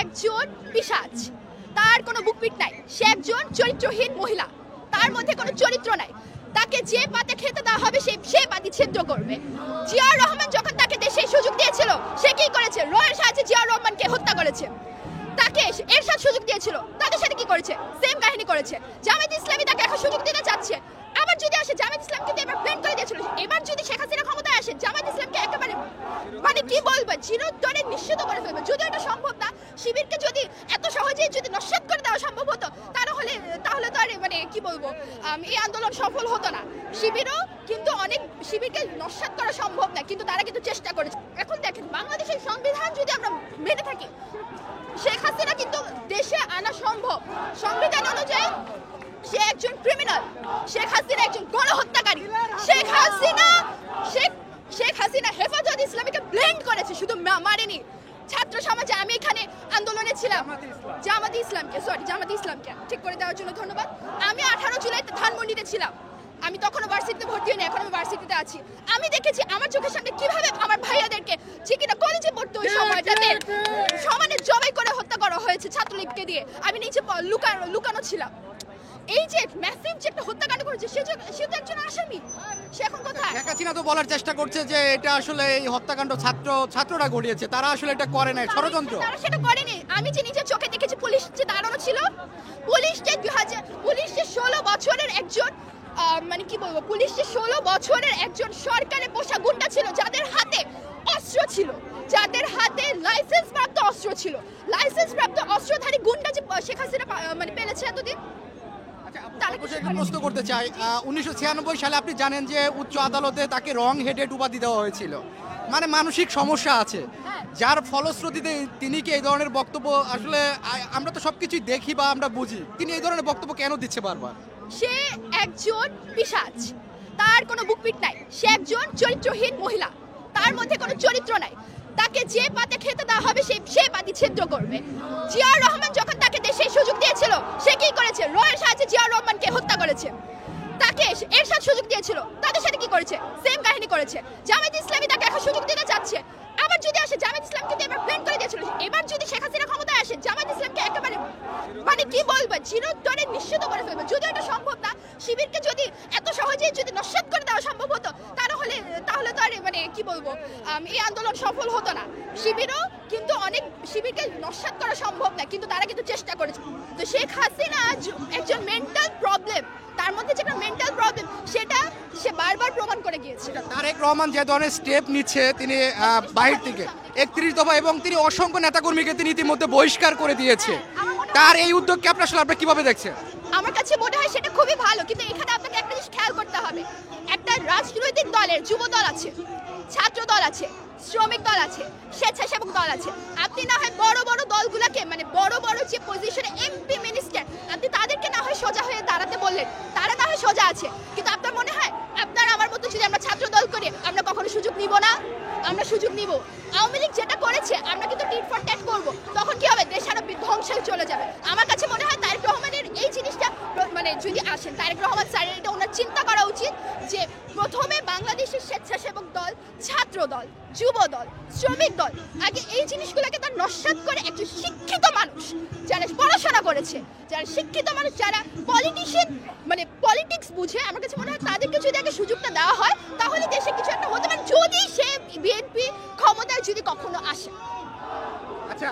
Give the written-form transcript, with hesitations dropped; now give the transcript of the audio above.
একজন পিশাচ, তার কোনো বুকপিট নাই, সে একজন চরিত্রহীন মহিলা, তার মধ্যে কোনো চরিত্র নাই। তাকে যে পাতে খেতে দেওয়া হবে সে পাতি ছিদ্র করবে। জিয়াউর রহমান যখন তাকে দেশে সুযোগ দিয়েছিল সে কি করেছে? রয়ের সাহায্যে জিয়াউর রহমানকে হত্যা করেছে। তাকে এরশাদ সুযোগ দিয়েছিল, তাদের সাথে কি করেছে? সেম কাহিনী করেছে। জামায়াত ইসলামী তাকে এখন সুযোগ দিতে চাচ্ছে। আবার যদি আসে জামায়াত ইসলামকে তো এবার ব্লেন্ড করে দিয়েছিল, এবার যদি শেখ হাসিনা ক্ষমতায় আসে জামায়াত ইসলামকে একেবারে মানে কি বলবো চিরতরে নিশ্চিত করে ফেলবে। যদি এটা সম্ভব না, শিবিরকে যদি এত সহজেই যদি নস্যাৎ করে দেওয়া সম্ভব হতো তাহলে তো আর মানে কি বলবো এই আন্দোলন সফল হতো না। শিবিরকে নস্যাৎ করা সম্ভব না, কিন্তু তারা কিন্তু চেষ্টা করেছে। এখন দেখেন বাংলাদেশের সংবিধান যদি আমরা মেনে থাকি, শেখ হাসিনা কিন্তু দেশে আনা সম্ভব। সংবিধান অনুযায়ী সে একজন ক্রিমিনাল, শেখ হাসিনা একজন গণহত্যাকারী। শেখ হাসিনা হেফাজত ইসলামীকে ব্লেন্ড করেছে, শুধু মারেনি। ছাত্র সমাজে আমি এখানে আন্দোলনে ছিলাম, জামাত ইসলামকে ঠিক করে দেওয়ার জন্য ধন্যবাদ। আমি 18 জুলাই ধানমন্ডিতে ছিলাম, আমি তখনও ভার্সিটিতে ভর্তি হইনি, এখন আমি ভার্সিটিতে আছি। আমি দেখেছি আমার চোখের সামনে কিভাবে আমার ভাইয়াদেরকে চিকিটা কলেজে পড়তে ওই সময়টাতে সমানে জবাই করে হত্যা করা হয়েছে ছাত্রলীগকে দিয়ে। আমি নিচে লুকানো ছিলাম। এই যে ম্যাসিভ যে একটা হত্যাকাণ্ড করেছে সে তো একজন আসামি, সে এখন কোথায়? শেখ হাসিনা তো বলার চেষ্টা করছে যে এটা আসলে এই হত্যাকাণ্ড ছাত্ররা ঘটিয়েছে, তারা আসলে এটা করে নাই, ষড়যন্ত্র। তারা সেটা করেনি। আমি যে নিজের চোখে দেখেছি পুলিশ যে দাঁড়ানো ছিল, পুলিশ যে 16 বছরের একজন মানে কি বলবো, পুলিশ যে 16 বছরের একজন সরকারে পোষা গুন্ডা ছিল, যাদের হাতে অস্ত্র ছিল, যাদের হাতে লাইসেন্স প্রাপ্ত অস্ত্র ছিল, লাইসেন্স প্রাপ্ত অস্ত্রধারী গুন্ডা যে শেখ হাসিনা মানে পেলেছে এতদিন। প্রশ্ন করতে চাই, 1996 সালে আপনি জানেন যে উচ্চ আদালতে তাকে রং হেডেড উপাধি দেওয়া হয়েছিল, মানে মানসিক সমস্যা আছে, যার ফলশ্রুতিতে তিনি কি এই ধরনের বক্তব্য আসলে আমরা তো সবকিছুই দেখি বা আমরা বুঝি, তিনি এই ধরনের বক্তব্য কেন দিচ্ছে বারবার? সে একজন পিশাচ, তার কোনো বুকপিট নাই, সে একজন চরিত্রহীন মহিলা, তার মধ্যে কোনো চরিত্র নাই। তাকে যে পাতে খেতে দেওয়া হবে সে পাতি ছিদ্র করবে। জিয়াউর রহমান যখন তাকে দেশে সুযোগ দিয়েছিল সে কি করেছে? রয়ের সাহায্যে জিয়াউর রহমানকে হত্যা করেছে। তাকে এরশাদ সুযোগ দিয়েছিল, তাদের সাথে কি করেছে? সেম কাহিনী করেছে। জামায়াত ইসলামী তাকে এখন সুযোগ দিতে চাচ্ছে। আবার যদি আসে জামায়াত ইসলামকে তো এবার ব্লেন্ড করে দিয়েছিল, এবার যদি শেখ হাসিনা ক্ষমতায় আসে জামায়াত ইসলামকে একেবারে মানে কি বলবো চিরতরে নিশ্চিত করে ফেলবে। যদি এটা সম্ভব না, শিবিরকে যদি এত সহজেই যদি নস্যাৎ করে দেওয়া সম্ভব হতো তাহলে তো আর মানে কি বলবো এই আন্দোলন সফল হতো না। শিবিরকে নস্যাৎ করা সম্ভব না, কিন্তু তারা কিন্তু চেষ্টা করেছে। তো শেখ হাসিনা একজন মেন্টাল প্রবলেম, তার মধ্যে যে একটা মেন্টাল প্রবলেম সেটা সে বারবার প্রমাণ করে গিয়েছে। তারেক রহমান যে ধরনের স্টেপ নিচ্ছে, তিনি বাহির থেকে 31 দফা এবং তিনি অসংখ্য নেতাকর্মীকে তিনি ইতিমধ্যে বহিষ্কার করে দিয়েছে, তার এই উদ্যোগকে আপনি কিভাবে দেখছেন? আমার কাছে মনে হয় সেটা খুবই ভালো, কিন্তু এখানে আপনাকে একটা জিনিস খেয়াল করতে হবে। একটা রাজনৈতিক দলের যুব দল আছে, ছাত্র দল আছে, শ্রমিক দল আছে, স্বেচ্ছাসেবক দল আছে। আপনি না হয় বড় বড় দলগুলোকে মানে বড় বড় যে পজিশনে এমপি মিনিস্টার, আপনি তাদেরকে না হয় সোজা হয়ে দাঁড়াতে বললেন, তারা না হয় সোজা আছে, কিন্তু আপনার মনে হয় আপনার আমার মতো যদি আমরা ছাত্র দল করি আমরা কখনো সুযোগ নিব না? আমরা সুযোগ নিব। আওয়ামী লীগ যেটা করেছে আমরা কিন্তু টিট ফর ট্যাট করবো, তখন কি হবে? দেশ আরো ধ্বংসে চলে যাবে। আমার কাছে মনে হয় তারেক রহমানের এই জিনিসটা মানে যদি আসেন, তারেক রহমান স্যারের এটা ওনার চিন্তা করা উচিত যে প্রথমে বাংলাদেশের স্বেচ্ছাসেবক দল, ছাত্র দল, যুব দল, শ্রমিক দল, আগে এই জিনিসগুলোকে তার নস্যাৎ করে একজন শিক্ষিত মানুষ যারা পড়াশোনা করেছে, যারা শিক্ষিত মানুষ, যারা পলিটিশিয়ান মানে পলিটিক্স বুঝে, আমার কাছে মনে হয় তাদেরকে যদি আগে সুযোগটা দেওয়া হয় তাহলে দেশে কিছু একটা হতে পারে, যদি সে বিএনপি ক্ষমতায় যদি কখনো আসে। আচ্ছা।